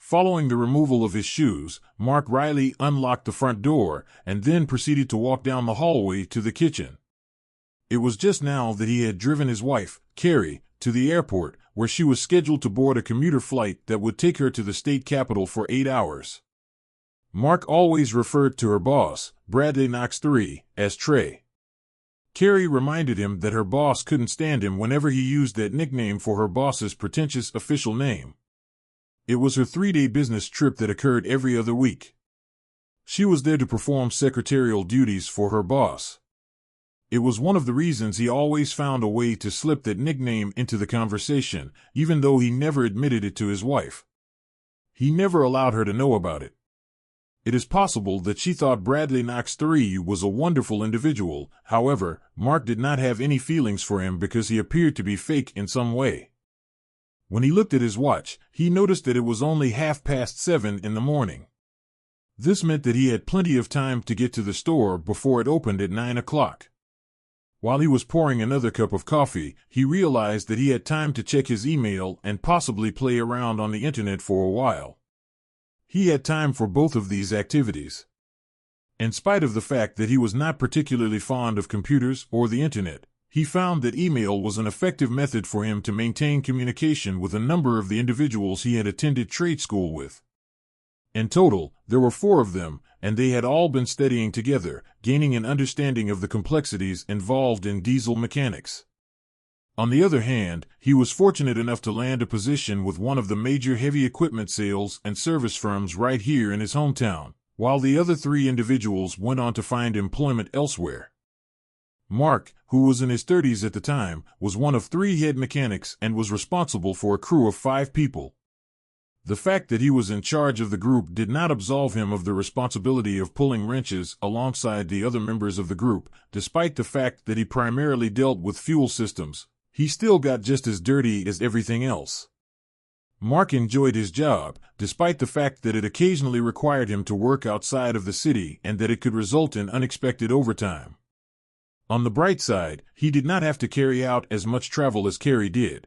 Following the removal of his shoes, Mark Riley unlocked the front door and then proceeded to walk down the hallway to the kitchen. It was just now that he had driven his wife, Carrie, to the airport, where she was scheduled to board a commuter flight that would take her to the state capitol for 8 hours. Mark always referred to her boss, Bradley Knox III, as Trey. Carrie reminded him that her boss couldn't stand him whenever he used that nickname for her boss's pretentious official name. It was her 3-day business trip that occurred every other week. She was there to perform secretarial duties for her boss. It was one of the reasons he always found a way to slip that nickname into the conversation, even though he never admitted it to his wife. He never allowed her to know about it. It is possible that she thought Bradley Knox III was a wonderful individual. However, Mark did not have any feelings for him because he appeared to be fake in some way. When he looked at his watch, he noticed that it was only 7:30 in the morning. This meant that he had plenty of time to get to the store before it opened at 9 o'clock. While he was pouring another cup of coffee, he realized that he had time to check his email and possibly play around on the internet for a while. He had time for both of these activities. In spite of the fact that he was not particularly fond of computers or the internet, he found that email was an effective method for him to maintain communication with a number of the individuals he had attended trade school with. In total, there were 4 of them, and they had all been studying together, gaining an understanding of the complexities involved in diesel mechanics. On the other hand, he was fortunate enough to land a position with one of the major heavy equipment sales and service firms right here in his hometown, while the other 3 individuals went on to find employment elsewhere. Mark, who was in his 30s at the time, was one of 3 head mechanics and was responsible for a crew of 5 people. The fact that he was in charge of the group did not absolve him of the responsibility of pulling wrenches alongside the other members of the group. Despite the fact that he primarily dealt with fuel systems, he still got just as dirty as everything else. Mark enjoyed his job, despite the fact that it occasionally required him to work outside of the city and that it could result in unexpected overtime. On the bright side, he did not have to carry out as much travel as Carrie did.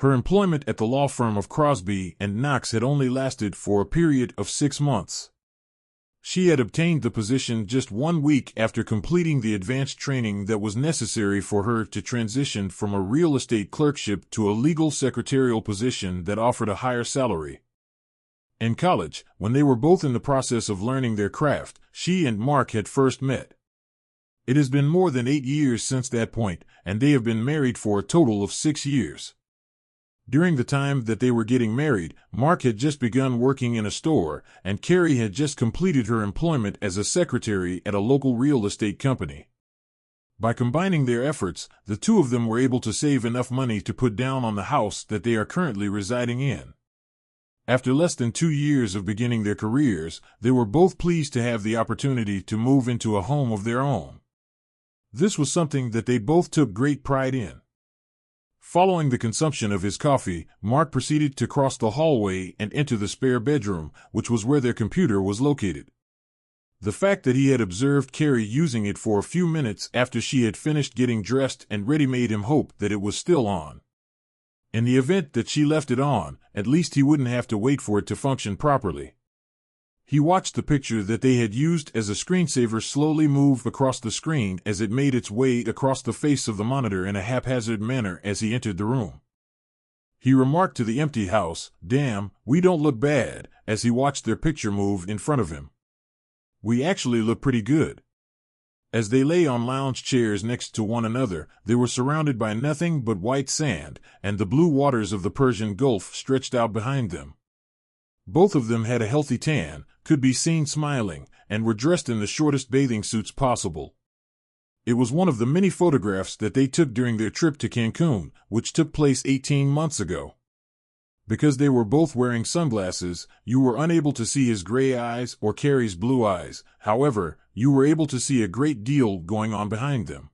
Her employment at the law firm of Crosby and Knox had only lasted for a period of 6 months. She had obtained the position just 1 week after completing the advanced training that was necessary for her to transition from a real estate clerkship to a legal secretarial position that offered a higher salary. In college, when they were both in the process of learning their craft, she and Mark had first met. It has been more than 8 years since that point, and they have been married for a total of 6 years. During the time that they were getting married, Mark had just begun working in a store, and Carrie had just completed her employment as a secretary at a local real estate company. By combining their efforts, the 2 of them were able to save enough money to put down on the house that they are currently residing in. After less than 2 years of beginning their careers, they were both pleased to have the opportunity to move into a home of their own. This was something that they both took great pride in. Following the consumption of his coffee, Mark proceeded to cross the hallway and enter the spare bedroom, which was where their computer was located. The fact that he had observed Carrie using it for a few minutes after she had finished getting dressed and ready made him hope that it was still on. In the event that she left it on, at least he wouldn't have to wait for it to function properly. He watched the picture that they had used as a screensaver slowly move across the screen as it made its way across the face of the monitor in a haphazard manner as he entered the room. He remarked to the empty house, "Damn, we don't look bad," as he watched their picture move in front of him. "We actually look pretty good." As they lay on lounge chairs next to one another, they were surrounded by nothing but white sand, and the blue waters of the Persian Gulf stretched out behind them. Both of them had a healthy tan, could be seen smiling, and were dressed in the shortest bathing suits possible. It was one of the many photographs that they took during their trip to Cancun, which took place 18 months ago. Because they were both wearing sunglasses, you were unable to see his gray eyes or Carrie's blue eyes. However, you were able to see a great deal going on behind them.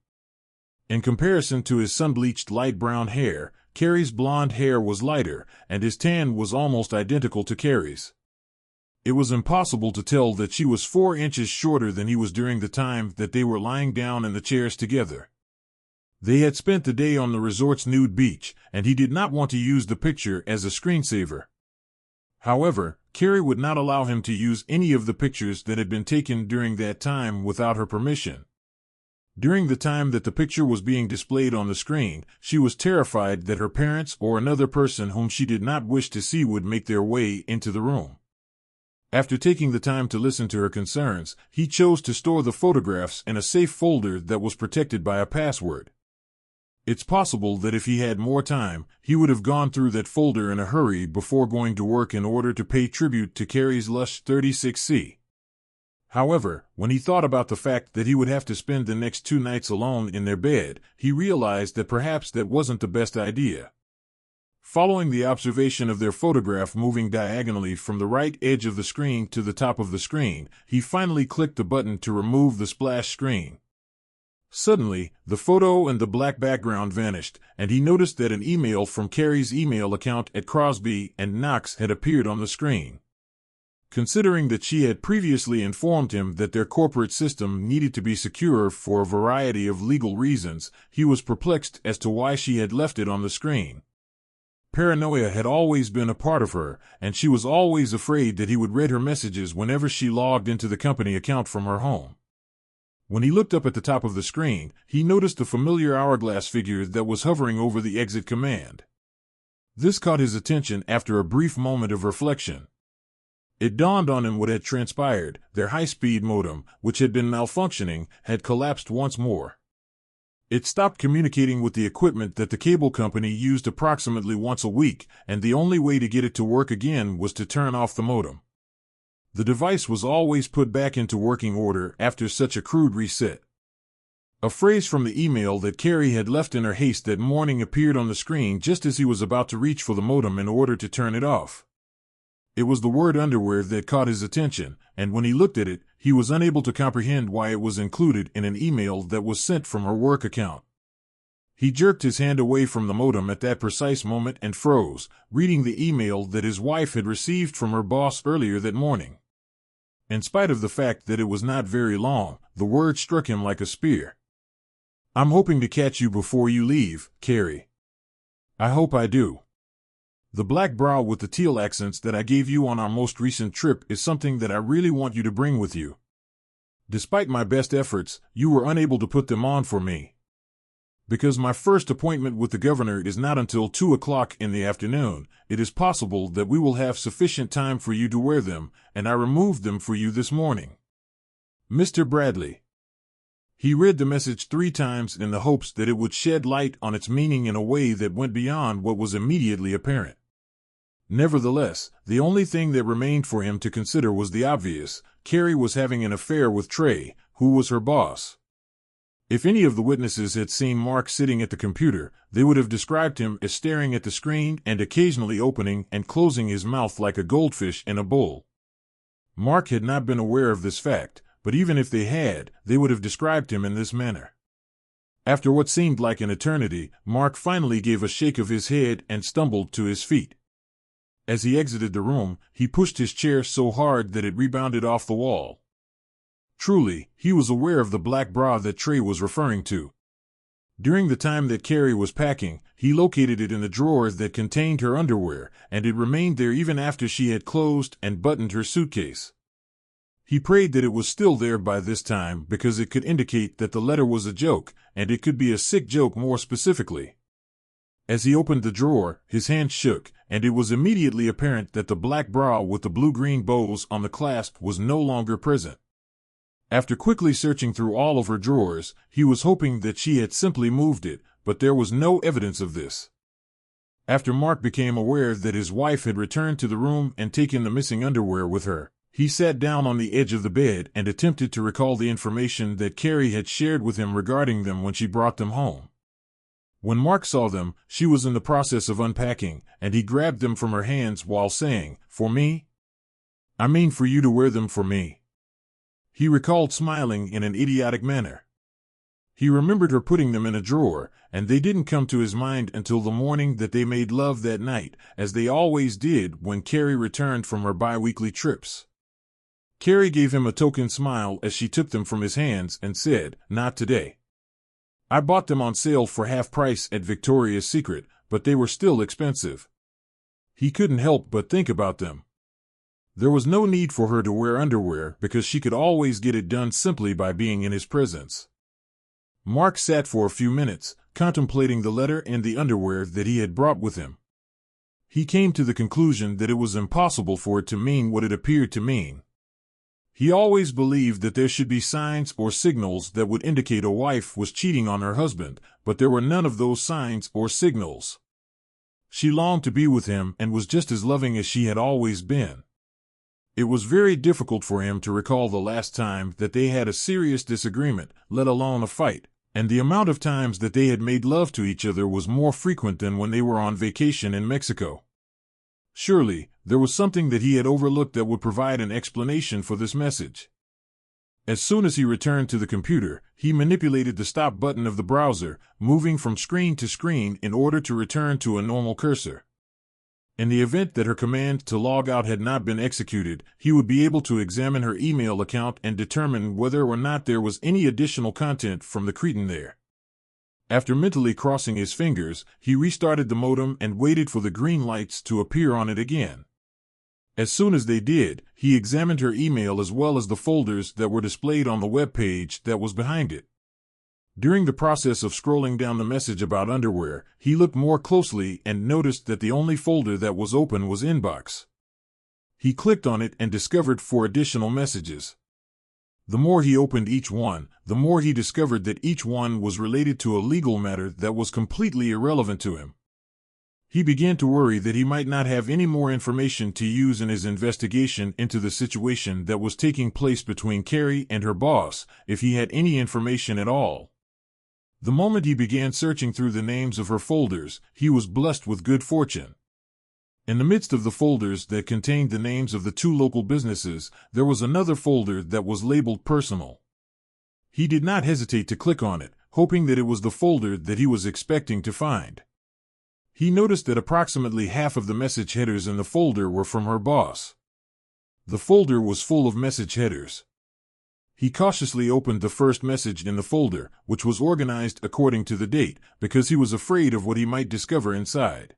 In comparison to his sun-bleached light brown hair, Carrie's blonde hair was lighter, and his tan was almost identical to Carrie's. It was impossible to tell that she was 4 inches shorter than he was during the time that they were lying down in the chairs together. They had spent the day on the resort's nude beach, and he did not want to use the picture as a screensaver. However, Carrie would not allow him to use any of the pictures that had been taken during that time without her permission. During the time that the picture was being displayed on the screen, she was terrified that her parents or another person whom she did not wish to see would make their way into the room. After taking the time to listen to her concerns, he chose to store the photographs in a safe folder that was protected by a password. It's possible that if he had more time, he would have gone through that folder in a hurry before going to work in order to pay tribute to Carrie's lush 36C. However, when he thought about the fact that he would have to spend the next 2 nights alone in their bed, he realized that perhaps that wasn't the best idea. Following the observation of their photograph moving diagonally from the right edge of the screen to the top of the screen, he finally clicked the button to remove the splash screen. Suddenly, the photo and the black background vanished, and he noticed that an email from Carrie's email account at Crosby and Knox had appeared on the screen. Considering that she had previously informed him that their corporate system needed to be secure for a variety of legal reasons, he was perplexed as to why she had left it on the screen. Paranoia had always been a part of her, and she was always afraid that he would read her messages whenever she logged into the company account from her home. When he looked up at the top of the screen, he noticed the familiar hourglass figure that was hovering over the exit command. This caught his attention after a brief moment of reflection. It dawned on him what had transpired. Their high-speed modem, which had been malfunctioning, had collapsed once more. It stopped communicating with the equipment that the cable company used approximately once a week, and the only way to get it to work again was to turn off the modem. The device was always put back into working order after such a crude reset. A phrase from the email that Carrie had left in her haste that morning appeared on the screen just as he was about to reach for the modem in order to turn it off. It was the word underwear that caught his attention, and when he looked at it, he was unable to comprehend why it was included in an email that was sent from her work account. He jerked his hand away from the modem at that precise moment and froze, reading the email that his wife had received from her boss earlier that morning. In spite of the fact that it was not very long, the word struck him like a spear. "I'm hoping to catch you before you leave, Carrie. I hope I do. The black bra with the teal accents that I gave you on our most recent trip is something that I really want you to bring with you. Despite my best efforts, you were unable to put them on for me. Because my first appointment with the governor is not until 2 o'clock in the afternoon, it is possible that we will have sufficient time for you to wear them, and I removed them for you this morning. Mr. Bradley." He read the message 3 times in the hopes that it would shed light on its meaning in a way that went beyond what was immediately apparent. Nevertheless, the only thing that remained for him to consider was the obvious. Carrie was having an affair with Trey, who was her boss. If any of the witnesses had seen Mark sitting at the computer, they would have described him as staring at the screen and occasionally opening and closing his mouth like a goldfish in a bowl. Mark had not been aware of this fact, but even if they had, they would have described him in this manner. After what seemed like an eternity, Mark finally gave a shake of his head and stumbled to his feet. As he exited the room, he pushed his chair so hard that it rebounded off the wall. Truly, he was aware of the black bra that Trey was referring to. During the time that Carrie was packing, he located it in the drawer that contained her underwear, and it remained there even after she had closed and buttoned her suitcase. He prayed that it was still there by this time because it could indicate that the letter was a joke, and it could be a sick joke more specifically. As he opened the drawer, his hand shook, and it was immediately apparent that the black bra with the blue-green bows on the clasp was no longer present. After quickly searching through all of her drawers, he was hoping that she had simply moved it, but there was no evidence of this. After Mark became aware that his wife had returned to the room and taken the missing underwear with her, he sat down on the edge of the bed and attempted to recall the information that Carrie had shared with him regarding them when she brought them home. When Mark saw them, she was in the process of unpacking, and he grabbed them from her hands while saying, "For me? I mean for you to wear them for me." He recalled smiling in an idiotic manner. He remembered her putting them in a drawer, and they didn't come to his mind until the morning that they made love that night, as they always did when Carrie returned from her bi-weekly trips. Carrie gave him a token smile as she took them from his hands and said, "Not today. I bought them on sale for half price at Victoria's Secret, but they were still expensive." He couldn't help but think about them. There was no need for her to wear underwear because she could always get it done simply by being in his presence. Mark sat for a few minutes, contemplating the letter and the underwear that he had brought with him. He came to the conclusion that it was impossible for it to mean what it appeared to mean. He always believed that there should be signs or signals that would indicate a wife was cheating on her husband, but there were none of those signs or signals. She longed to be with him and was just as loving as she had always been. It was very difficult for him to recall the last time that they had a serious disagreement, let alone a fight, and the amount of times that they had made love to each other was more frequent than when they were on vacation in Mexico. Surely, there was something that he had overlooked that would provide an explanation for this message. As soon as he returned to the computer, he manipulated the stop button of the browser, moving from screen to screen in order to return to a normal cursor. In the event that her command to log out had not been executed, he would be able to examine her email account and determine whether or not there was any additional content from the cretin there. After mentally crossing his fingers, he restarted the modem and waited for the green lights to appear on it again. As soon as they did, he examined her email as well as the folders that were displayed on the web page that was behind it. During the process of scrolling down the message about underwear, he looked more closely and noticed that the only folder that was open was Inbox. He clicked on it and discovered 4 additional messages. The more he opened each one, the more he discovered that each one was related to a legal matter that was completely irrelevant to him. He began to worry that he might not have any more information to use in his investigation into the situation that was taking place between Carrie and her boss, if he had any information at all. The moment he began searching through the names of her folders, he was blessed with good fortune. In the midst of the folders that contained the names of the 2 local businesses, there was another folder that was labeled Personal. He did not hesitate to click on it, hoping that it was the folder that he was expecting to find. He noticed that approximately half of the message headers in the folder were from her boss. The folder was full of message headers. He cautiously opened the first message in the folder, which was organized according to the date, because he was afraid of what he might discover inside.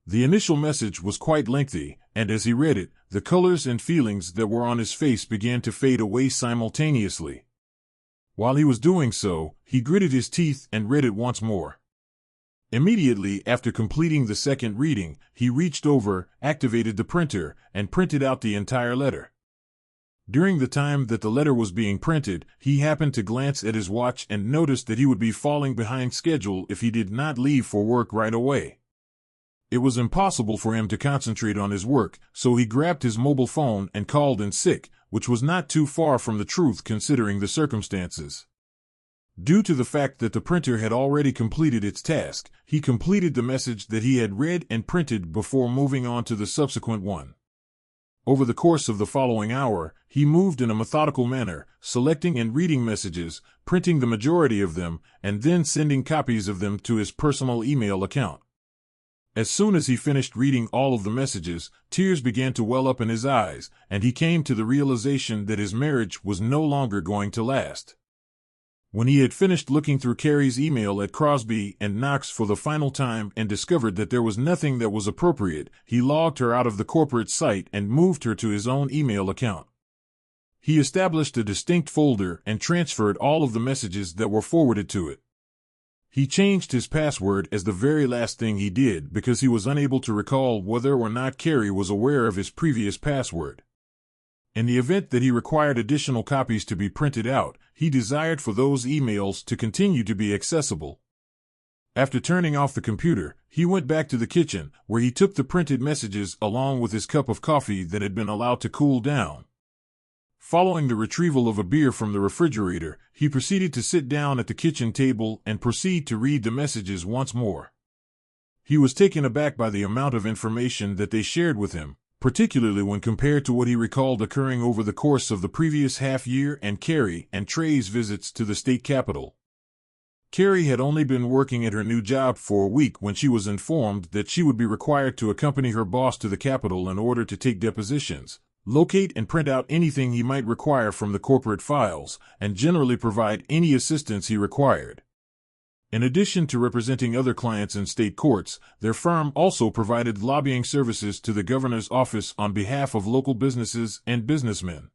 The initial message was quite lengthy, and as he read it, the colors and feelings that were on his face began to fade away simultaneously. While he was doing so, he gritted his teeth and read it once more. Immediately after completing the second reading, he reached over, activated the printer, and printed out the entire letter. During the time that the letter was being printed, he happened to glance at his watch and noticed that he would be falling behind schedule if he did not leave for work right away. It was impossible for him to concentrate on his work, so he grabbed his mobile phone and called in sick, which was not too far from the truth considering the circumstances. Due to the fact that the printer had already completed its task, he completed the message that he had read and printed before moving on to the subsequent one. Over the course of the following hour, he moved in a methodical manner, selecting and reading messages, printing the majority of them, and then sending copies of them to his personal email account. As soon as he finished reading all of the messages, tears began to well up in his eyes, and he came to the realization that his marriage was no longer going to last. When he had finished looking through Carrie's email at Crosby and Knox for the final time and discovered that there was nothing that was appropriate, he logged her out of the corporate site and moved her to his own email account. He established a distinct folder and transferred all of the messages that were forwarded to it. He changed his password as the very last thing he did because he was unable to recall whether or not Carrie was aware of his previous password. In the event that he required additional copies to be printed out, he desired for those emails to continue to be accessible. After turning off the computer, he went back to the kitchen, where he took the printed messages along with his cup of coffee that had been allowed to cool down. Following the retrieval of a beer from the refrigerator, he proceeded to sit down at the kitchen table and proceed to read the messages once more. He was taken aback by the amount of information that they shared with him, particularly when compared to what he recalled occurring over the course of the previous half-year and Carrie and Trey's visits to the state capitol. Carrie had only been working at her new job for a week when she was informed that she would be required to accompany her boss to the capitol in order to take depositions, locate and print out anything he might require from the corporate files, and generally provide any assistance he required. In addition to representing other clients in state courts, their firm also provided lobbying services to the governor's office on behalf of local businesses and businessmen.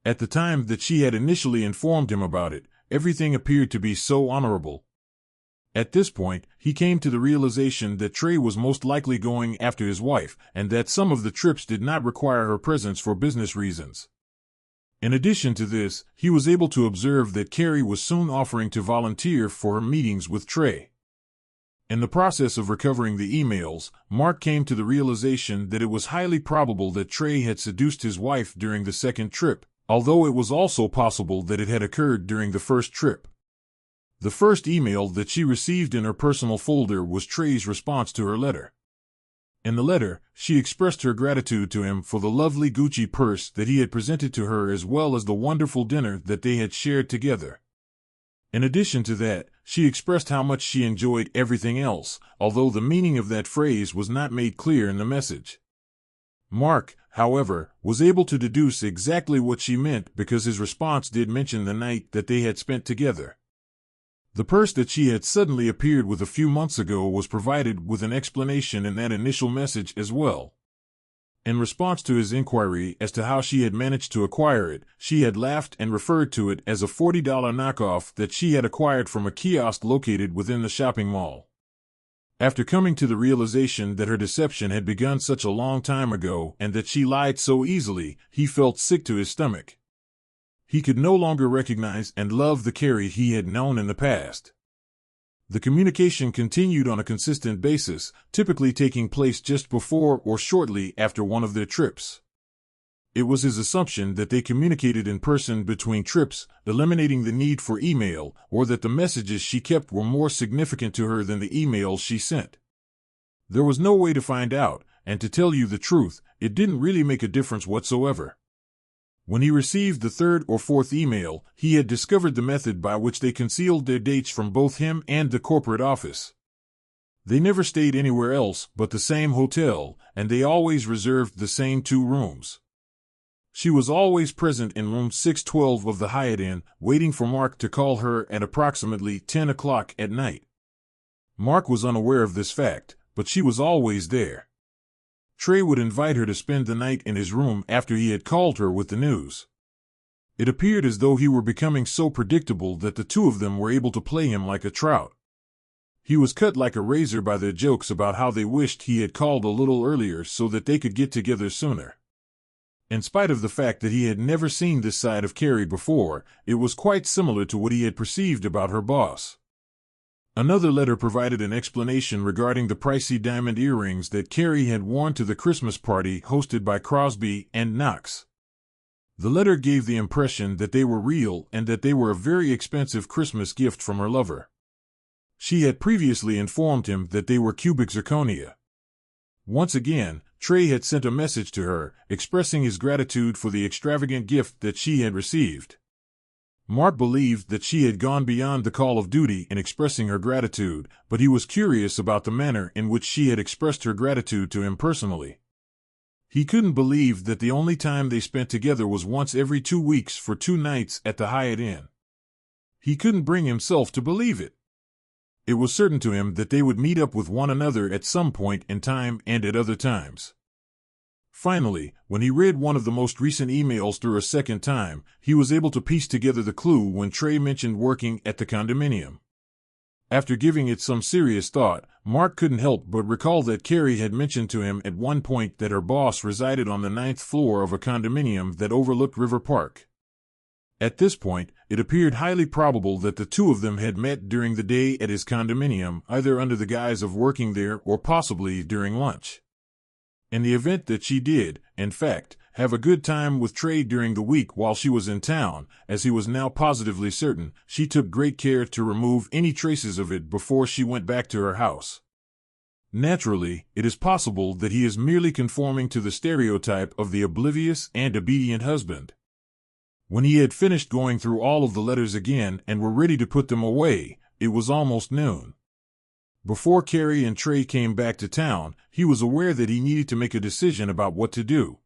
At the time that she had initially informed him about it, everything appeared to be so honorable. At this point, he came to the realization that Trey was most likely going after his wife, and that some of the trips did not require her presence for business reasons. In addition to this, he was able to observe that Carrie was soon offering to volunteer for her meetings with Trey. In the process of recovering the emails, Mark came to the realization that it was highly probable that Trey had seduced his wife during the second trip, although it was also possible that it had occurred during the first trip. The first email that she received in her personal folder was Trey's response to her letter. In the letter, she expressed her gratitude to him for the lovely Gucci purse that he had presented to her as well as the wonderful dinner that they had shared together. In addition to that, she expressed how much she enjoyed everything else, although the meaning of that phrase was not made clear in the message. Mark, however, was able to deduce exactly what she meant because his response did mention the night that they had spent together. The purse that she had suddenly appeared with a few months ago was provided with an explanation in that initial message as well. In response to his inquiry as to how she had managed to acquire it, she had laughed and referred to it as a $40 knockoff that she had acquired from a kiosk located within the shopping mall. After coming to the realization that her deception had begun such a long time ago and that she lied so easily, he felt sick to his stomach. He could no longer recognize and love the Carrie he had known in the past. The communication continued on a consistent basis, typically taking place just before or shortly after one of their trips. It was his assumption that they communicated in person between trips, eliminating the need for email, or that the messages she kept were more significant to her than the emails she sent. There was no way to find out, and to tell you the truth, it didn't really make a difference whatsoever. When he received the third or fourth email, he had discovered the method by which they concealed their dates from both him and the corporate office. They never stayed anywhere else but the same hotel, and they always reserved the same 2 rooms. She was always present in room 612 of the Hyatt Inn, waiting for Mark to call her at approximately 10 o'clock at night. Mark was unaware of this fact, but she was always there. Trey would invite her to spend the night in his room after he had called her with the news. It appeared as though he were becoming so predictable that the two of them were able to play him like a trout. He was cut like a razor by their jokes about how they wished he had called a little earlier so that they could get together sooner. In spite of the fact that he had never seen this side of Carrie before, it was quite similar to what he had perceived about her boss. Another letter provided an explanation regarding the pricey diamond earrings that Carrie had worn to the Christmas party hosted by Crosby and Knox. The letter gave the impression that they were real and that they were a very expensive Christmas gift from her lover. She had previously informed him that they were cubic zirconia. Once again, Trey had sent a message to her, expressing his gratitude for the extravagant gift that she had received. Mark believed that she had gone beyond the call of duty in expressing her gratitude, but he was curious about the manner in which she had expressed her gratitude to him personally. He couldn't believe that the only time they spent together was once every 2 weeks for 2 nights at the Hyatt Inn. He couldn't bring himself to believe it. It was certain to him that they would meet up with one another at some point in time and at other times. Finally, when he read one of the most recent emails through a second time, he was able to piece together the clue when Trey mentioned working at the condominium. After giving it some serious thought, Mark couldn't help but recall that Carrie had mentioned to him at one point that her boss resided on the 9th floor of a condominium that overlooked River Park. At this point, it appeared highly probable that the two of them had met during the day at his condominium, either under the guise of working there or possibly during lunch. In the event that she did, in fact, have a good time with Trey during the week while she was in town, as he was now positively certain, she took great care to remove any traces of it before she went back to her house. Naturally, it is possible that he is merely conforming to the stereotype of the oblivious and obedient husband. When he had finished going through all of the letters again and were ready to put them away, it was almost noon. Before Carrie and Trey came back to town, he was aware that he needed to make a decision about what to do.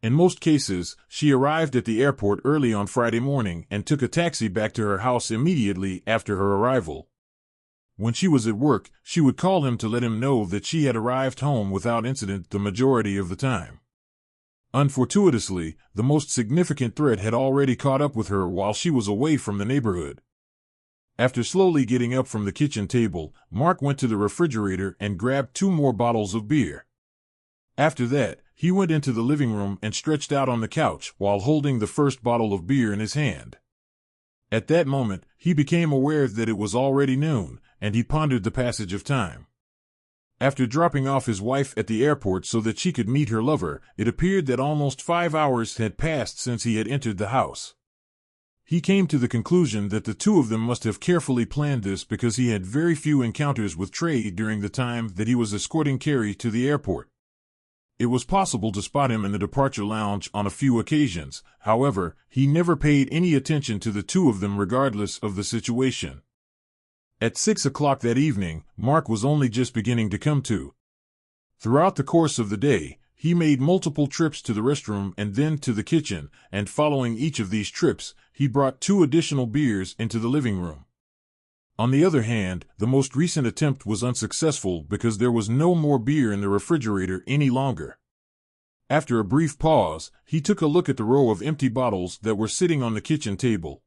In most cases, she arrived at the airport early on Friday morning and took a taxi back to her house immediately after her arrival. When she was at work, she would call him to let him know that she had arrived home without incident the majority of the time. Unfortuitously, the most significant threat had already caught up with her while she was away from the neighborhood. After slowly getting up from the kitchen table, Mark went to the refrigerator and grabbed 2 more bottles of beer. After that, he went into the living room and stretched out on the couch while holding the first bottle of beer in his hand. At that moment, he became aware that it was already noon, and he pondered the passage of time. After dropping off his wife at the airport so that she could meet her lover, it appeared that almost 5 hours had passed since he had entered the house. He came to the conclusion that the two of them must have carefully planned this because he had very few encounters with Trey during the time that he was escorting Carrie to the airport. It was possible to spot him in the departure lounge on a few occasions. However, he never paid any attention to the two of them regardless of the situation. At 6 o'clock that evening, Mark was only just beginning to come to. Throughout the course of the day, he made multiple trips to the restroom and then to the kitchen, and following each of these trips, he brought 2 additional beers into the living room. On the other hand, the most recent attempt was unsuccessful because there was no more beer in the refrigerator any longer. After a brief pause, he took a look at the row of empty bottles that were sitting on the kitchen table.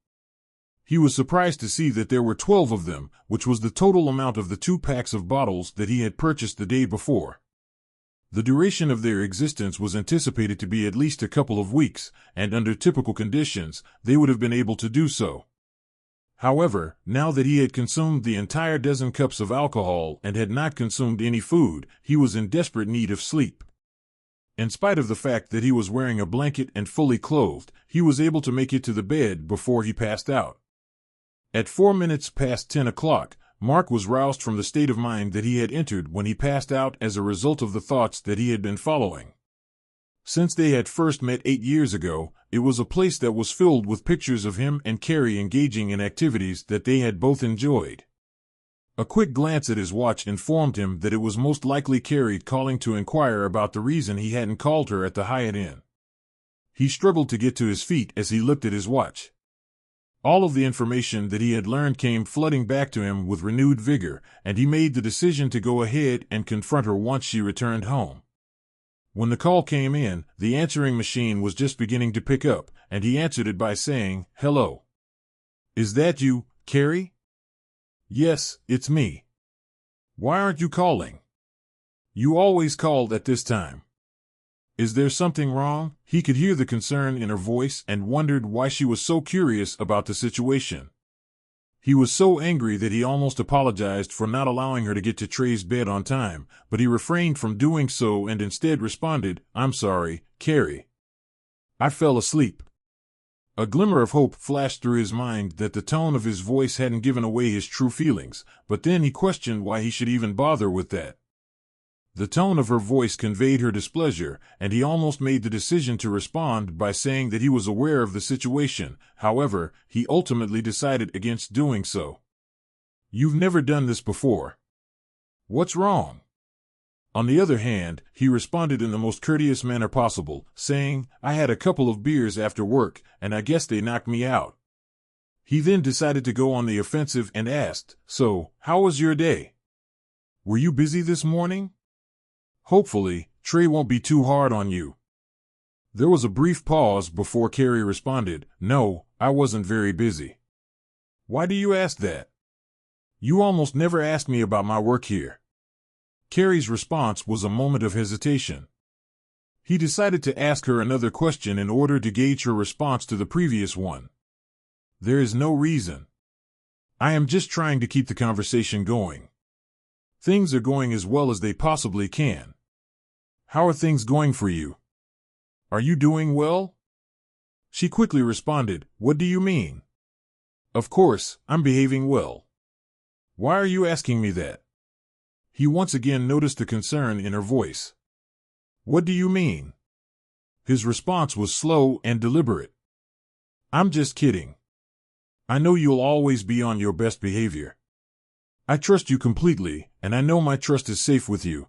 He was surprised to see that there were 12 of them, which was the total amount of the 2 packs of bottles that he had purchased the day before. The duration of their existence was anticipated to be at least a couple of weeks, and under typical conditions, they would have been able to do so. However, now that he had consumed the entire dozen cups of alcohol and had not consumed any food, he was in desperate need of sleep. In spite of the fact that he was wearing a blanket and fully clothed, he was able to make it to the bed before he passed out. At 4 minutes past 10 o'clock, Mark was roused from the state of mind that he had entered when he passed out as a result of the thoughts that he had been following. Since they had first met 8 years ago, it was a place that was filled with pictures of him and Carrie engaging in activities that they had both enjoyed. A quick glance at his watch informed him that it was most likely Carrie calling to inquire about the reason he hadn't called her at the Hyatt Inn. He struggled to get to his feet as he looked at his watch. All of the information that he had learned came flooding back to him with renewed vigor, and he made the decision to go ahead and confront her once she returned home. When the call came in, the answering machine was just beginning to pick up, and he answered it by saying, "Hello. Is that you, Carrie?" "Yes, it's me." "Why aren't you calling? You always called at this time." "Is there something wrong?" He could hear the concern in her voice and wondered why she was so curious about the situation. He was so angry that he almost apologized for not allowing her to get to Trey's bed on time, but he refrained from doing so and instead responded, "I'm sorry, Carrie. I fell asleep." A glimmer of hope flashed through his mind that the tone of his voice hadn't given away his true feelings, but then he questioned why he should even bother with that. The tone of her voice conveyed her displeasure, and he almost made the decision to respond by saying that he was aware of the situation. However, he ultimately decided against doing so. "You've never done this before. What's wrong?" On the other hand, he responded in the most courteous manner possible, saying, "I had a couple of beers after work, and I guess they knocked me out." He then decided to go on the offensive and asked, "So, how was your day? Were you busy this morning? Hopefully, Trey won't be too hard on you." There was a brief pause before Carrie responded, "No, I wasn't very busy." "Why do you ask that? You almost never ask me about my work here." Carrie's response was a moment of hesitation. He decided to ask her another question in order to gauge her response to the previous one. "There is no reason. I am just trying to keep the conversation going. Things are going as well as they possibly can. How are things going for you? Are you doing well?" She quickly responded, "What do you mean?" "Of course, I'm behaving well. Why are you asking me that?" He once again noticed the concern in her voice. "What do you mean?" His response was slow and deliberate. "I'm just kidding. I know you'll always be on your best behavior. I trust you completely, and I know my trust is safe with you."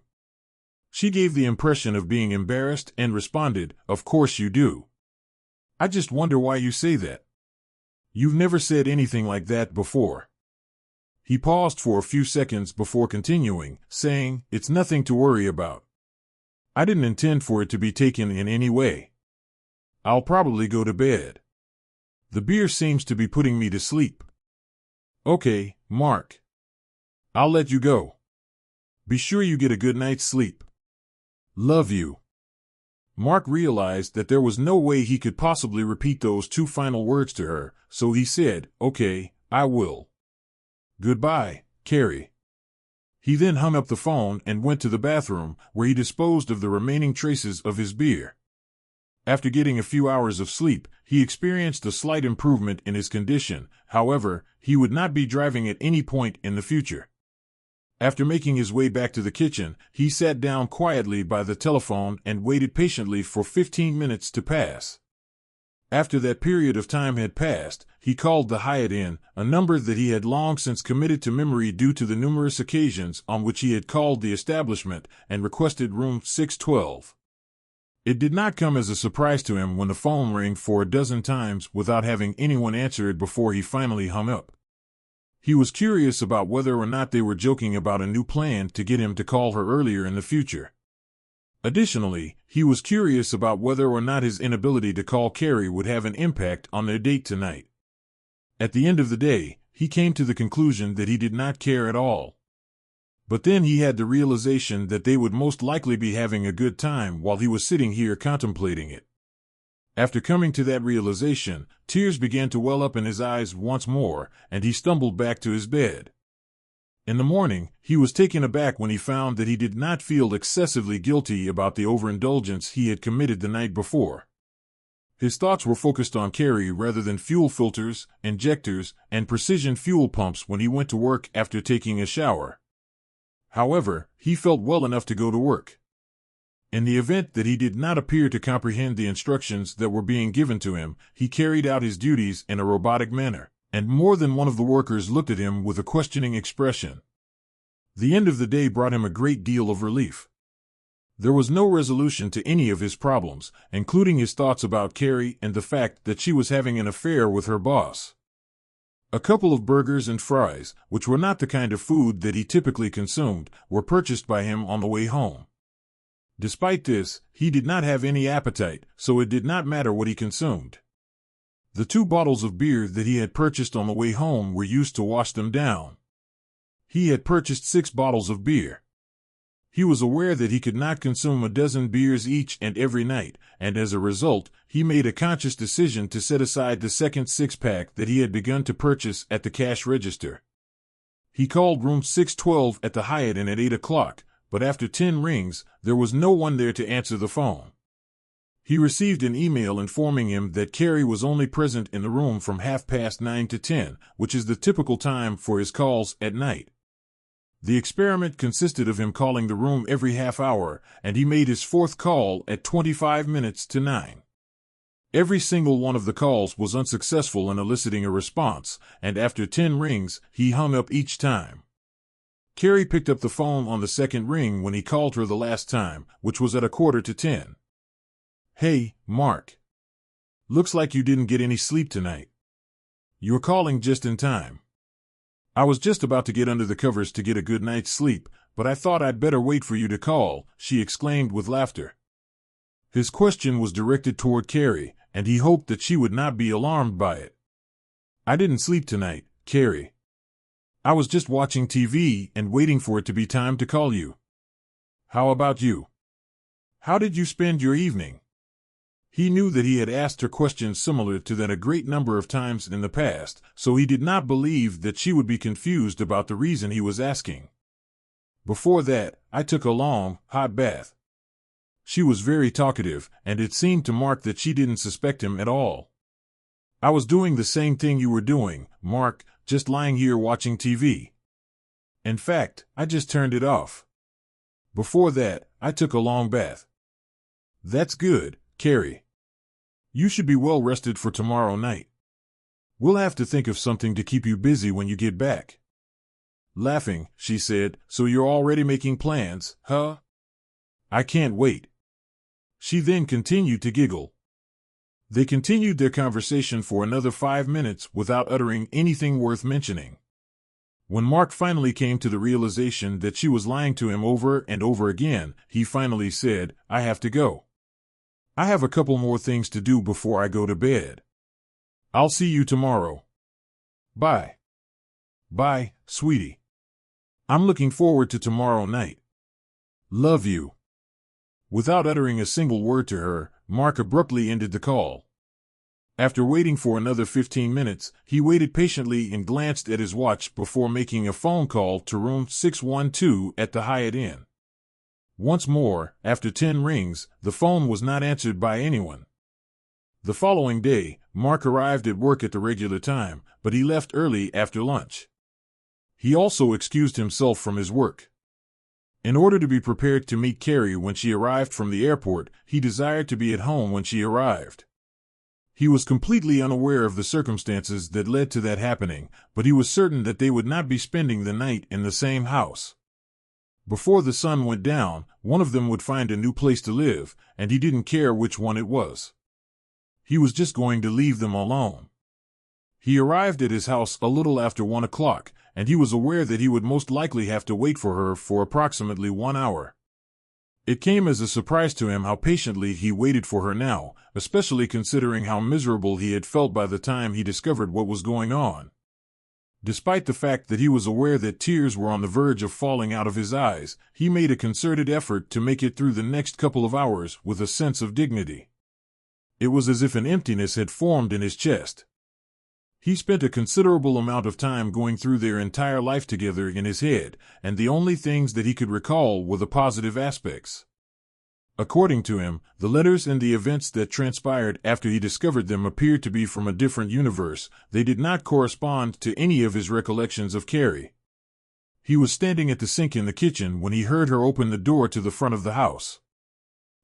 She gave the impression of being embarrassed and responded, "Of course you do. I just wonder why you say that. You've never said anything like that before." He paused for a few seconds before continuing, saying, "It's nothing to worry about. I didn't intend for it to be taken in any way. I'll probably go to bed. The beer seems to be putting me to sleep." "Okay, Mark. I'll let you go. Be sure you get a good night's sleep. Love you." Mark realized that there was no way he could possibly repeat those two final words to her, so he said, "Okay, I will. Goodbye, Carrie." He then hung up the phone and went to the bathroom, where he disposed of the remaining traces of his beer. After getting a few hours of sleep, he experienced a slight improvement in his condition. However, he would not be driving at any point in the future. After making his way back to the kitchen, he sat down quietly by the telephone and waited patiently for 15 minutes to pass. After that period of time had passed, he called the Hyatt Inn, a number that he had long since committed to memory due to the numerous occasions on which he had called the establishment, and requested room 612. It did not come as a surprise to him when the phone rang for a dozen times without having anyone answer it before he finally hung up. He was curious about whether or not they were joking about a new plan to get him to call her earlier in the future. Additionally, he was curious about whether or not his inability to call Carrie would have an impact on their date tonight. At the end of the day, he came to the conclusion that he did not care at all. But then he had the realization that they would most likely be having a good time while he was sitting here contemplating it. After coming to that realization, tears began to well up in his eyes once more, and he stumbled back to his bed. In the morning, he was taken aback when he found that he did not feel excessively guilty about the overindulgence he had committed the night before. His thoughts were focused on Carrie rather than fuel filters, injectors, and precision fuel pumps when he went to work after taking a shower. However, he felt well enough to go to work. In the event that he did not appear to comprehend the instructions that were being given to him, he carried out his duties in a robotic manner, and more than one of the workers looked at him with a questioning expression. The end of the day brought him a great deal of relief. There was no resolution to any of his problems, including his thoughts about Carrie and the fact that she was having an affair with her boss. A couple of burgers and fries, which were not the kind of food that he typically consumed, were purchased by him on the way home. Despite this, he did not have any appetite, so it did not matter what he consumed. The 2 bottles of beer that he had purchased on the way home were used to wash them down. He had purchased 6 bottles of beer. He was aware that he could not consume a dozen beers each and every night, and as a result, he made a conscious decision to set aside the second 6-pack that he had begun to purchase at the cash register. He called room 612 at the Hyatt Inn at 8 o'clock, but after 10 rings, there was no one there to answer the phone. He received an email informing him that Carrie was only present in the room from 9:30 to 10, which is the typical time for his calls at night. The experiment consisted of him calling the room every half hour, and he made his 4th call at 25 minutes to 9. Every single one of the calls was unsuccessful in eliciting a response, and after 10 rings, he hung up each time. Carrie picked up the phone on the second ring when he called her the last time, which was at 9:45. "Hey, Mark. Looks like you didn't get any sleep tonight. You're calling just in time. I was just about to get under the covers to get a good night's sleep, but I thought I'd better wait for you to call," she exclaimed with laughter. His question was directed toward Carrie, and he hoped that she would not be alarmed by it. "I didn't sleep tonight, Carrie. I was just watching TV and waiting for it to be time to call you. How about you? How did you spend your evening?" He knew that he had asked her questions similar to that a great number of times in the past, so he did not believe that she would be confused about the reason he was asking. "Before that, I took a long, hot bath." She was very talkative, and it seemed to Mark that she didn't suspect him at all. "I was doing the same thing you were doing, Mark, just lying here watching TV. In fact, I just turned it off. Before that, I took a long bath." "That's good, Carrie. You should be well rested for tomorrow night. We'll have to think of something to keep you busy when you get back." Laughing, she said, "So you're already making plans, huh? I can't wait." She then continued to giggle. They continued their conversation for another 5 minutes without uttering anything worth mentioning. When Mark finally came to the realization that she was lying to him over and over again, he finally said, "I have to go. I have a couple more things to do before I go to bed. I'll see you tomorrow. Bye." "Bye, sweetie. I'm looking forward to tomorrow night. Love you." Without uttering a single word to her, Mark abruptly ended the call. After waiting for another 15 minutes, he waited patiently and glanced at his watch before making a phone call to room 612 at the Hyatt Inn. Once more, after 10 rings, the phone was not answered by anyone. The following day, Mark arrived at work at the regular time, but he left early after lunch. He also excused himself from his work. In order to be prepared to meet Carrie when she arrived from the airport, he desired to be at home when she arrived. He was completely unaware of the circumstances that led to that happening, but he was certain that they would not be spending the night in the same house. Before the sun went down, one of them would find a new place to live, and he didn't care which one it was. He was just going to leave them alone. He arrived at his house a little after 1 o'clock, and he was aware that he would most likely have to wait for her for approximately 1 hour. It came as a surprise to him how patiently he waited for her now, especially considering how miserable he had felt by the time he discovered what was going on. Despite the fact that he was aware that tears were on the verge of falling out of his eyes, he made a concerted effort to make it through the next couple of hours with a sense of dignity. It was as if an emptiness had formed in his chest. He spent a considerable amount of time going through their entire life together in his head, and the only things that he could recall were the positive aspects. According to him, the letters and the events that transpired after he discovered them appeared to be from a different universe. They did not correspond to any of his recollections of Carrie. He was standing at the sink in the kitchen when he heard her open the door to the front of the house.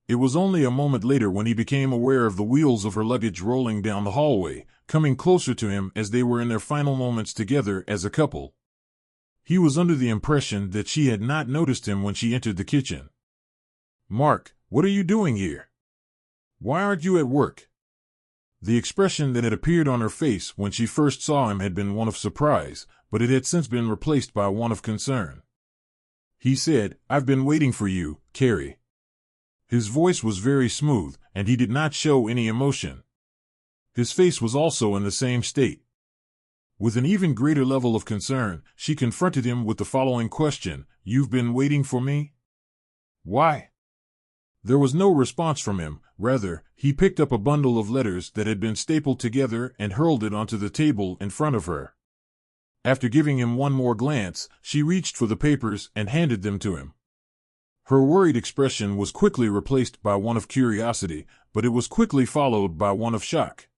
It was only a moment later when he became aware of the wheels of her luggage rolling down the hallway, coming closer to him as they were in their final moments together as a couple. He was under the impression that she had not noticed him when she entered the kitchen. "Mark, what are you doing here? Why aren't you at work?" The expression that had appeared on her face when she first saw him had been one of surprise, but it had since been replaced by one of concern. He said, "I've been waiting for you, Carrie." His voice was very smooth, and he did not show any emotion. His face was also in the same state. With an even greater level of concern, she confronted him with the following question, "You've been waiting for me? Why?" There was no response from him. Rather, he picked up a bundle of letters that had been stapled together and hurled it onto the table in front of her. After giving him one more glance, she reached for the papers and handed them to him. Her worried expression was quickly replaced by one of curiosity, but it was quickly followed by one of shock.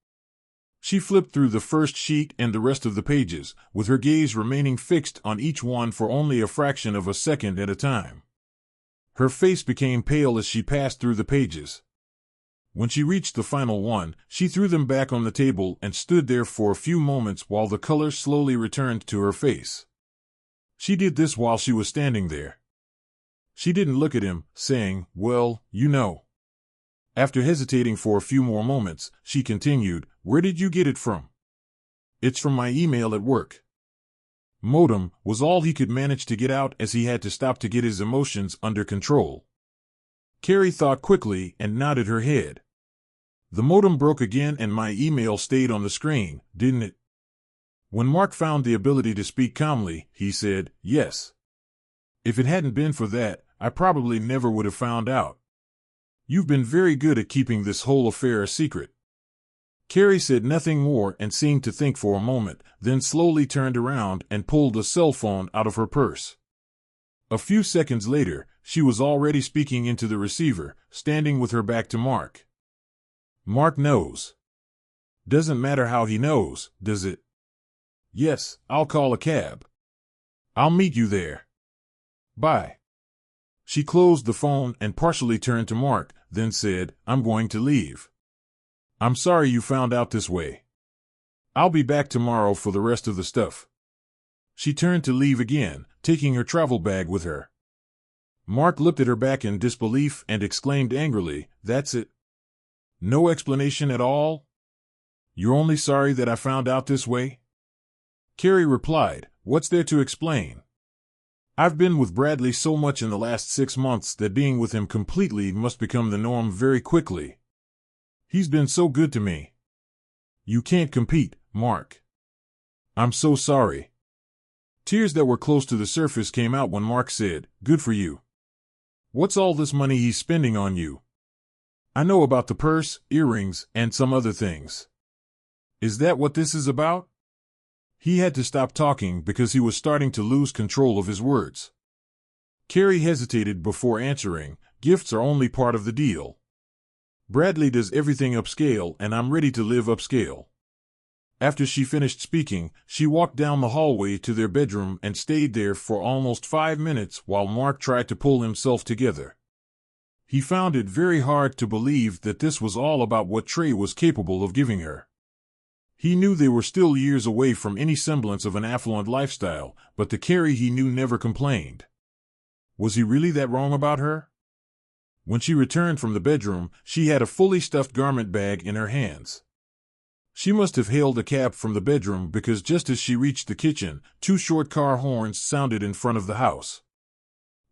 She flipped through the first sheet and the rest of the pages, with her gaze remaining fixed on each one for only a fraction of a second at a time. Her face became pale as she passed through the pages. When she reached the final one, she threw them back on the table and stood there for a few moments while the color slowly returned to her face. She did this while she was standing there. She didn't look at him, saying, "Well, you know." After hesitating for a few more moments, she continued, "Where did you get it from?" "It's from my email at work." "Modem," was all he could manage to get out as he had to stop to get his emotions under control. Carrie thought quickly and nodded her head. "The modem broke again and my email stayed on the screen, didn't it?" When Mark found the ability to speak calmly, he said, "Yes. If it hadn't been for that, I probably never would have found out. You've been very good at keeping this whole affair a secret." Carrie said nothing more and seemed to think for a moment, then slowly turned around and pulled a cell phone out of her purse. A few seconds later, she was already speaking into the receiver, standing with her back to Mark. "Mark knows. Doesn't matter how he knows, does it?" "Yes, I'll call a cab. I'll meet you there. Bye." She closed the phone and partially turned to Mark, then said, "I'm going to leave. I'm sorry you found out this way. I'll be back tomorrow for the rest of the stuff." She turned to leave again, taking her travel bag with her. Mark looked at her back in disbelief and exclaimed angrily, "That's it? No explanation at all? You're only sorry that I found out this way?" Carrie replied, What's there to explain? I've been with Bradley so much in the last 6 months that being with him completely must become the norm very quickly. He's been so good to me. You can't compete, Mark. I'm so sorry. Tears that were close to the surface came out when Mark said, "Good for you. What's all this money he's spending on you?" "I know about the purse, earrings, and some other things." "Is that what this is about?" He had to stop talking because he was starting to lose control of his words. Carrie hesitated before answering. "Gifts are only part of the deal. Bradley does everything upscale, and I'm ready to live upscale." After she finished speaking, she walked down the hallway to their bedroom and stayed there for almost 5 minutes while Mark tried to pull himself together. He found it very hard to believe that this was all about what Trey was capable of giving her. He knew they were still years away from any semblance of an affluent lifestyle, but the Carrie he knew never complained. Was he really that wrong about her? When she returned from the bedroom, she had a fully stuffed garment bag in her hands. She must have hailed a cab from the bedroom because just as she reached the kitchen, 2 short car horns sounded in front of the house.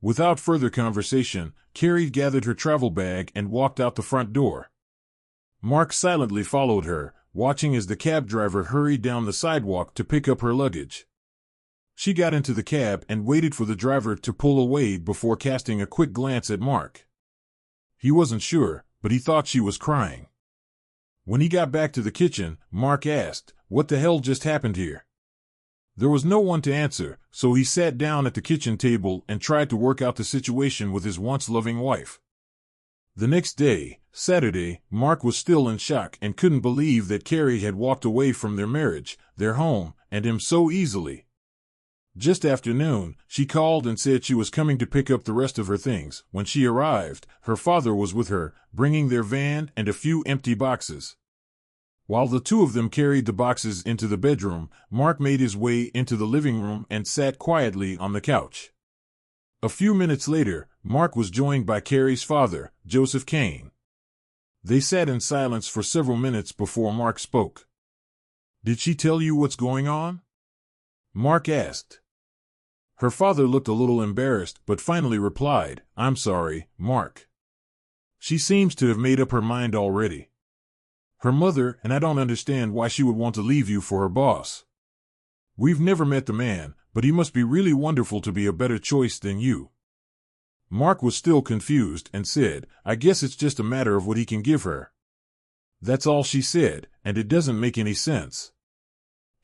Without further conversation, Carrie gathered her travel bag and walked out the front door. Mark silently followed her, watching as the cab driver hurried down the sidewalk to pick up her luggage. She got into the cab and waited for the driver to pull away before casting a quick glance at Mark. He wasn't sure, but he thought she was crying. When he got back to the kitchen, Mark asked, "What the hell just happened here?" There was no one to answer, so he sat down at the kitchen table and tried to work out the situation with his once loving wife. The next day, Saturday, Mark was still in shock and couldn't believe that Carrie had walked away from their marriage, their home, and him so easily. Just after noon, she called and said she was coming to pick up the rest of her things. When she arrived, her father was with her, bringing their van and a few empty boxes. While the two of them carried the boxes into the bedroom, Mark made his way into the living room and sat quietly on the couch. A few minutes later, Mark was joined by Carrie's father, Joseph Kane. They sat in silence for several minutes before Mark spoke. "Did she tell you what's going on?" Mark asked. Her father looked a little embarrassed but finally replied, "I'm sorry, Mark. She seems to have made up her mind already. Her mother, and I don't understand why she would want to leave you for her boss. We've never met the man, but he must be really wonderful to be a better choice than you." Mark was still confused and said, "I guess it's just a matter of what he can give her." That's all she said, and it doesn't make any sense.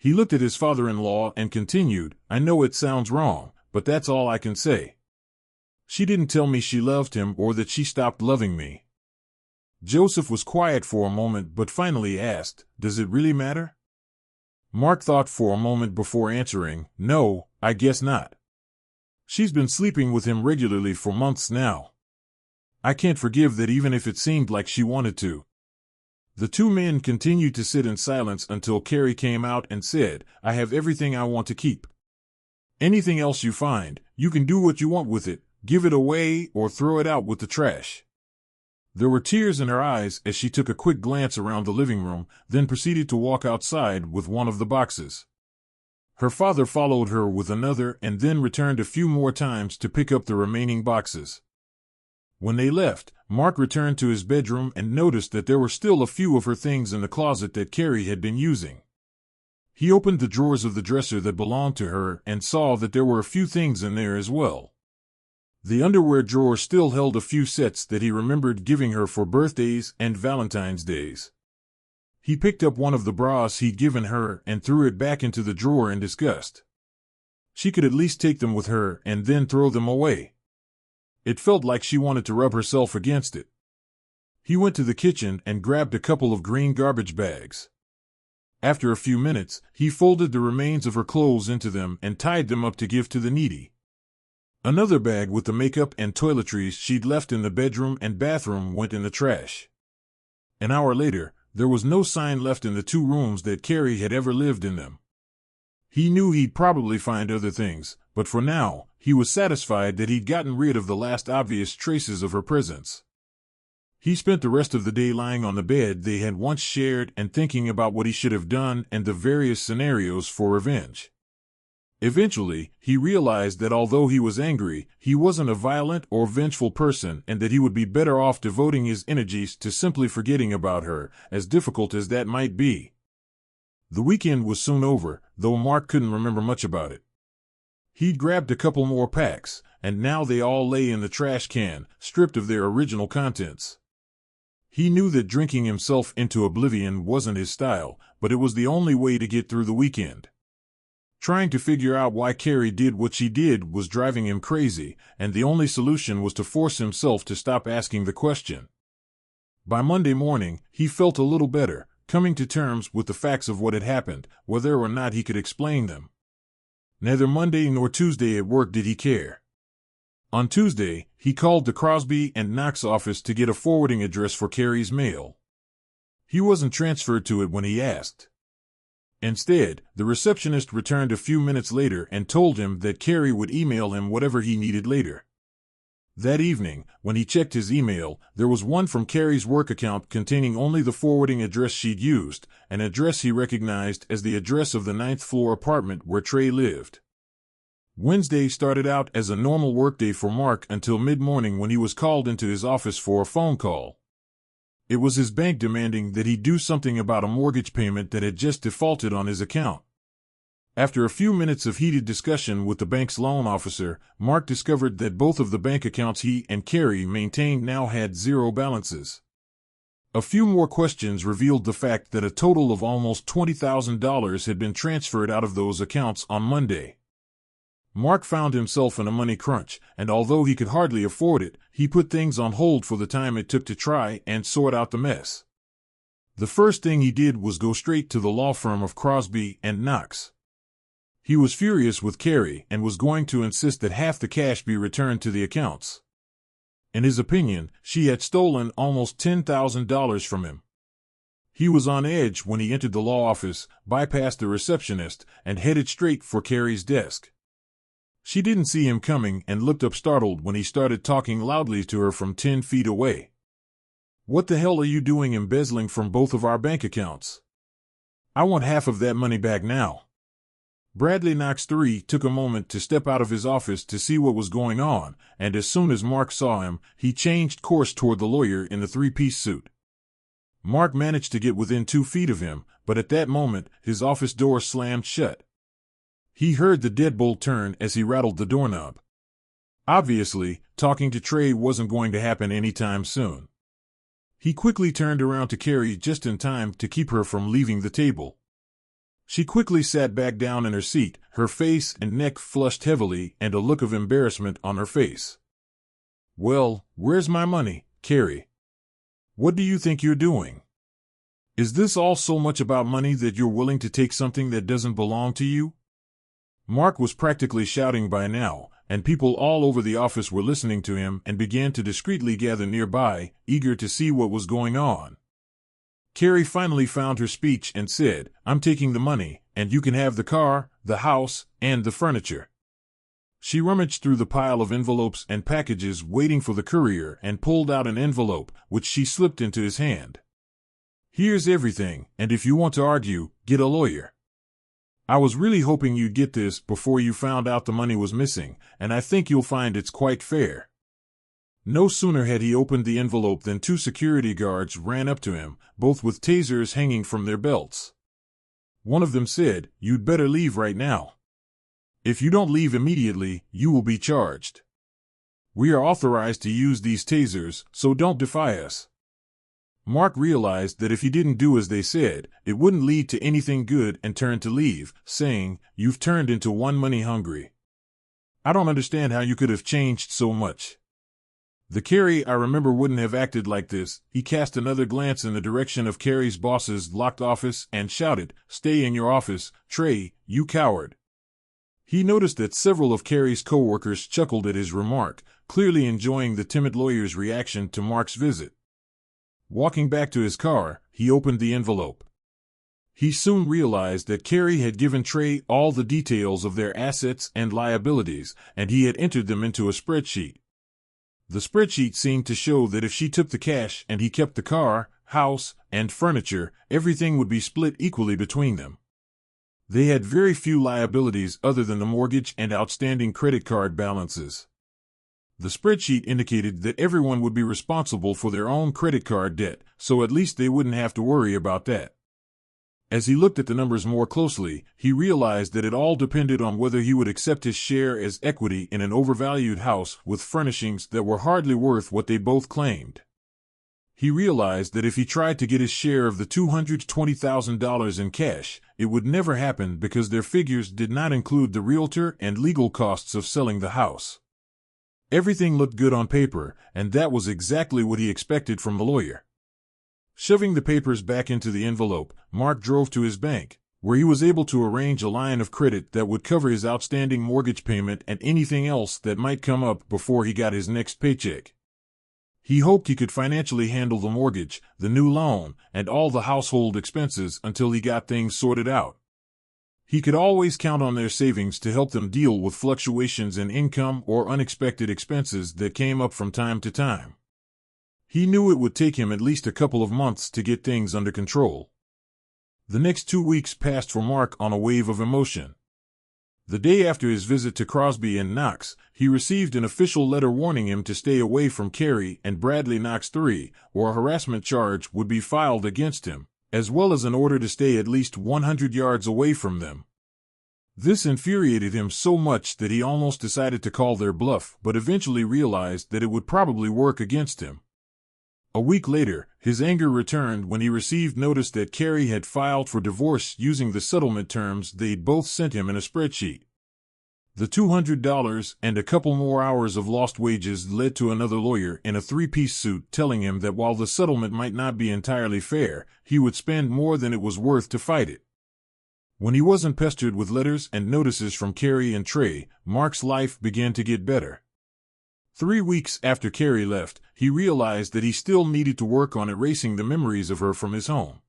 He looked at his father-in-law and continued, "I know it sounds wrong, but that's all I can say. She didn't tell me she loved him or that she stopped loving me." Joseph was quiet for a moment but finally asked, "Does it really matter?" Mark thought for a moment before answering, "No, I guess not. She's been sleeping with him regularly for months now. I can't forgive that even if it seemed like she wanted to." The two men continued to sit in silence until Carrie came out and said, "I have everything I want to keep. Anything else you find, you can do what you want with it, give it away or throw it out with the trash." There were tears in her eyes as she took a quick glance around the living room, then proceeded to walk outside with one of the boxes. Her father followed her with another and then returned a few more times to pick up the remaining boxes. When they left, Mark returned to his bedroom and noticed that there were still a few of her things in the closet that Carrie had been using. He opened the drawers of the dresser that belonged to her and saw that there were a few things in there as well. The underwear drawer still held a few sets that he remembered giving her for birthdays and Valentine's Days. He picked up one of the bras he'd given her and threw it back into the drawer in disgust. She could at least take them with her and then throw them away. It felt like she wanted to rub herself against it. He went to the kitchen and grabbed a couple of green garbage bags. After a few minutes, he folded the remains of her clothes into them and tied them up to give to the needy. Another bag with the makeup and toiletries she'd left in the bedroom and bathroom went in the trash. An hour later, there was no sign left in the 2 rooms that Carrie had ever lived in them. He knew he'd probably find other things, but for now, he was satisfied that he'd gotten rid of the last obvious traces of her presence. He spent the rest of the day lying on the bed they had once shared and thinking about what he should have done and the various scenarios for revenge. Eventually, he realized that although he was angry, he wasn't a violent or vengeful person and that he would be better off devoting his energies to simply forgetting about her, as difficult as that might be. The weekend was soon over, though Mark couldn't remember much about it. He'd grabbed a couple more packs, and now they all lay in the trash can, stripped of their original contents. He knew that drinking himself into oblivion wasn't his style, but it was the only way to get through the weekend. Trying to figure out why Carrie did what she did was driving him crazy, and the only solution was to force himself to stop asking the question. By Monday morning, he felt a little better, coming to terms with the facts of what had happened, whether or not he could explain them. Neither Monday nor Tuesday at work did he care. On Tuesday, he called the Crosby and Knox office to get a forwarding address for Carrie's mail. He wasn't transferred to it when he asked. Instead, the receptionist returned a few minutes later and told him that Carrie would email him whatever he needed later. That evening, when he checked his email, there was one from Carrie's work account containing only the forwarding address she'd used, an address he recognized as the address of the 9th floor apartment where Trey lived. Wednesday started out as a normal workday for Mark until mid-morning when he was called into his office for a phone call. It was his bank demanding that he do something about a mortgage payment that had just defaulted on his account. After a few minutes of heated discussion with the bank's loan officer, Mark discovered that both of the bank accounts he and Carrie maintained now had zero balances. A few more questions revealed the fact that a total of almost $20,000 had been transferred out of those accounts on Monday. Mark found himself in a money crunch, and although he could hardly afford it, he put things on hold for the time it took to try and sort out the mess. The first thing he did was go straight to the law firm of Crosby and Knox. He was furious with Carrie and was going to insist that half the cash be returned to the accounts. In his opinion, she had stolen almost $10,000 from him. He was on edge when he entered the law office, bypassed the receptionist, and headed straight for Carrie's desk. She didn't see him coming and looked up startled when he started talking loudly to her from 10 feet away. "What the hell are you doing embezzling from both of our bank accounts? I want half of that money back now." Bradley Knox III took a moment to step out of his office to see what was going on, and as soon as Mark saw him, he changed course toward the lawyer in the three-piece suit. Mark managed to get within 2 feet of him, but at that moment, his office door slammed shut. He heard the deadbolt turn as he rattled the doorknob. Obviously, talking to Trey wasn't going to happen anytime soon. He quickly turned around to Carrie just in time to keep her from leaving the table. She quickly sat back down in her seat, her face and neck flushed heavily and a look of embarrassment on her face. "Well, where's my money, Carrie? What do you think you're doing? Is this all so much about money that you're willing to take something that doesn't belong to you?" Mark was practically shouting by now, and people all over the office were listening to him and began to discreetly gather nearby, eager to see what was going on. Carrie finally found her speech and said, "I'm taking the money, and you can have the car, the house, and the furniture." She rummaged through the pile of envelopes and packages waiting for the courier and pulled out an envelope, which she slipped into his hand. "Here's everything, and if you want to argue, get a lawyer. I was really hoping you'd get this before you found out the money was missing, and I think you'll find it's quite fair." No sooner had he opened the envelope than 2 security guards ran up to him, both with tasers hanging from their belts. One of them said, "You'd better leave right now. If you don't leave immediately, you will be charged. We are authorized to use these tasers, so don't defy us." Mark realized that if he didn't do as they said, it wouldn't lead to anything good and turned to leave, saying, "You've turned into one money hungry. I don't understand how you could have changed so much. The Carrie I remember wouldn't have acted like this." He cast another glance in the direction of Carrie's boss's locked office and shouted, "Stay in your office, Trey, you coward." He noticed that several of Carrie's co-workers chuckled at his remark, clearly enjoying the timid lawyer's reaction to Mark's visit. Walking back to his car, he opened the envelope. He soon realized that Carrie had given Trey all the details of their assets and liabilities, and he had entered them into a spreadsheet. The spreadsheet seemed to show that if she took the cash and he kept the car, house, and furniture, everything would be split equally between them. They had very few liabilities other than the mortgage and outstanding credit card balances. The spreadsheet indicated that everyone would be responsible for their own credit card debt, so at least they wouldn't have to worry about that. As he looked at the numbers more closely, he realized that it all depended on whether he would accept his share as equity in an overvalued house with furnishings that were hardly worth what they both claimed. He realized that if he tried to get his share of the $220,000 in cash, it would never happen because their figures did not include the realtor and legal costs of selling the house. Everything looked good on paper, and that was exactly what he expected from the lawyer. Shoving the papers back into the envelope, Mark drove to his bank, where he was able to arrange a line of credit that would cover his outstanding mortgage payment and anything else that might come up before he got his next paycheck. He hoped he could financially handle the mortgage, the new loan, and all the household expenses until he got things sorted out. He could always count on their savings to help them deal with fluctuations in income or unexpected expenses that came up from time to time. He knew it would take him at least a couple of months to get things under control. The next 2 weeks passed for Mark on a wave of emotion. The day after his visit to Crosby and Knox, he received an official letter warning him to stay away from Carrie and Bradley Knox III, or a harassment charge would be filed against him, as well as an order to stay at least 100 yards away from them. This infuriated him so much that he almost decided to call their bluff, but eventually realized that it would probably work against him. A week later, his anger returned when he received notice that Carrie had filed for divorce using the settlement terms they'd both sent him in a spreadsheet. The $200 and a couple more hours of lost wages led to another lawyer in a three-piece suit telling him that while the settlement might not be entirely fair, he would spend more than it was worth to fight it. When he wasn't pestered with letters and notices from Carrie and Trey, Mark's life began to get better. 3 weeks after Carrie left, he realized that he still needed to work on erasing the memories of her from his home.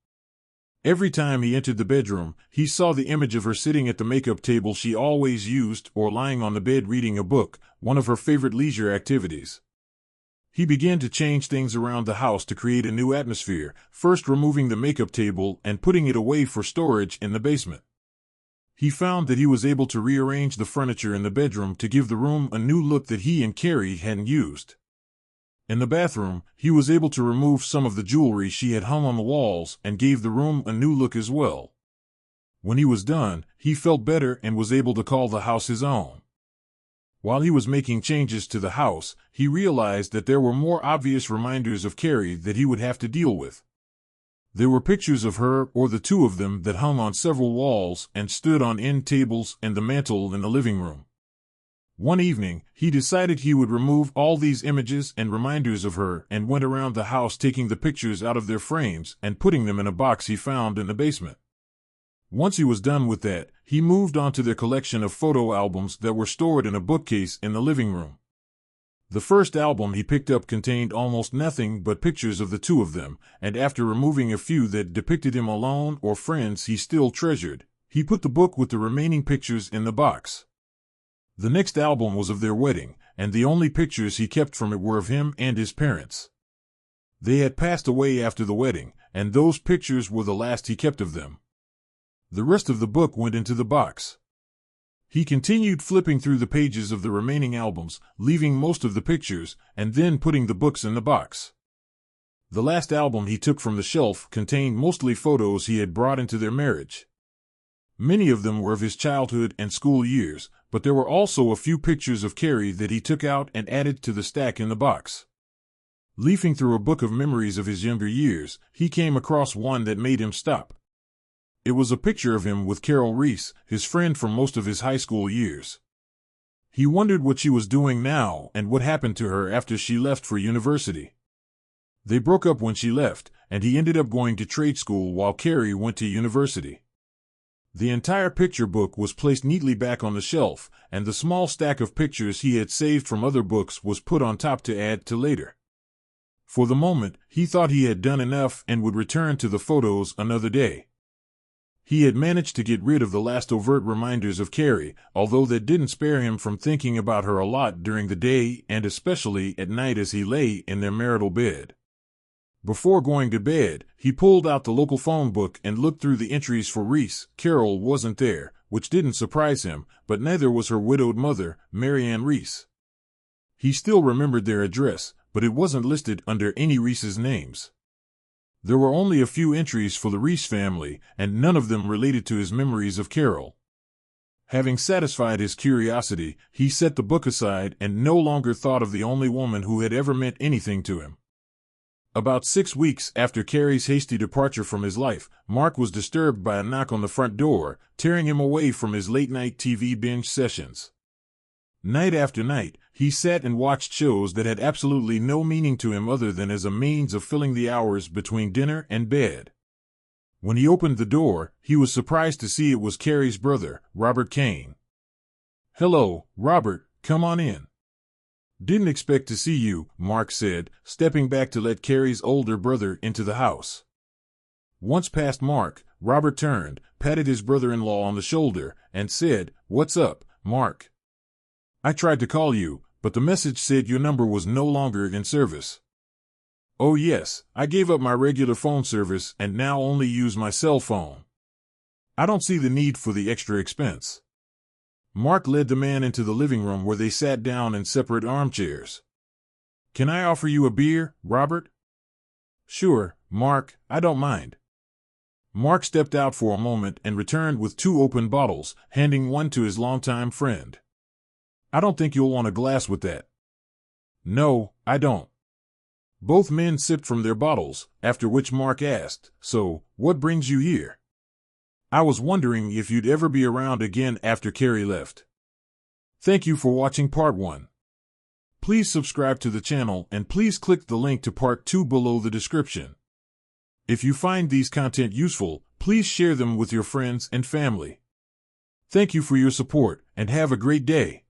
Every time he entered the bedroom, he saw the image of her sitting at the makeup table she always used or lying on the bed reading a book, one of her favorite leisure activities. He began to change things around the house to create a new atmosphere, first removing the makeup table and putting it away for storage in the basement. He found that he was able to rearrange the furniture in the bedroom to give the room a new look that he and Carrie hadn't used. In the bathroom, he was able to remove some of the jewelry she had hung on the walls and gave the room a new look as well. When he was done, he felt better and was able to call the house his own. While he was making changes to the house, he realized that there were more obvious reminders of Carrie that he would have to deal with. There were pictures of her or the two of them that hung on several walls and stood on end tables and the mantel in the living room. One evening, he decided he would remove all these images and reminders of her and went around the house taking the pictures out of their frames and putting them in a box he found in the basement. Once he was done with that, he moved on to their collection of photo albums that were stored in a bookcase in the living room. The first album he picked up contained almost nothing but pictures of the two of them, and after removing a few that depicted him alone or friends he still treasured, he put the book with the remaining pictures in the box. The next album was of their wedding, and the only pictures he kept from it were of him and his parents. They had passed away after the wedding, and those pictures were the last he kept of them. The rest of the book went into the box. He continued flipping through the pages of the remaining albums, leaving most of the pictures, and then putting the books in the box. The last album he took from the shelf contained mostly photos he had brought into their marriage. Many of them were of his childhood and school years, but there were also a few pictures of Carrie that he took out and added to the stack in the box. Leafing through a book of memories of his younger years, he came across one that made him stop. It was a picture of him with Carol Reese, his friend from most of his high school years. He wondered what she was doing now and what happened to her after she left for university. They broke up when she left, and he ended up going to trade school while Carrie went to university. The entire picture book was placed neatly back on the shelf, and the small stack of pictures he had saved from other books was put on top to add to later. For the moment, he thought he had done enough and would return to the photos another day. He had managed to get rid of the last overt reminders of Carrie, although that didn't spare him from thinking about her a lot during the day and especially at night as he lay in their marital bed. Before going to bed, he pulled out the local phone book and looked through the entries for Reese. Carol wasn't there, which didn't surprise him, but neither was her widowed mother, Mary Ann Reese. He still remembered their address, but it wasn't listed under any Reese's names. There were only a few entries for the Reese family, and none of them related to his memories of Carol. Having satisfied his curiosity, he set the book aside and no longer thought of the only woman who had ever meant anything to him. About 6 weeks after Carrie's hasty departure from his life, Mark was disturbed by a knock on the front door, tearing him away from his late-night TV binge sessions. Night after night, he sat and watched shows that had absolutely no meaning to him other than as a means of filling the hours between dinner and bed. When he opened the door, he was surprised to see it was Carrie's brother, Robert Kane. "Hello, Robert, come on in." "Didn't expect to see you," Mark said, stepping back to let Carrie's older brother into the house. Once past Mark, Robert turned, patted his brother-in-law on the shoulder, and said, "What's up, Mark? I tried to call you, but the message said your number was no longer in service." "Oh yes, I gave up my regular phone service and now only use my cell phone. I don't see the need for the extra expense." Mark led the man into the living room where they sat down in separate armchairs. "Can I offer you a beer, Robert?" "Sure, Mark, I don't mind." Mark stepped out for a moment and returned with 2 open bottles, handing one to his longtime friend. "I don't think you'll want a glass with that." "No, I don't." Both men sipped from their bottles, after which Mark asked, "So, what brings you here?" "I was wondering if you'd ever be around again after Carrie left." Thank you for watching part 1. Please subscribe to the channel and please click the link to part 2 below the description. If you find these content useful, please share them with your friends and family. Thank you for your support and have a great day.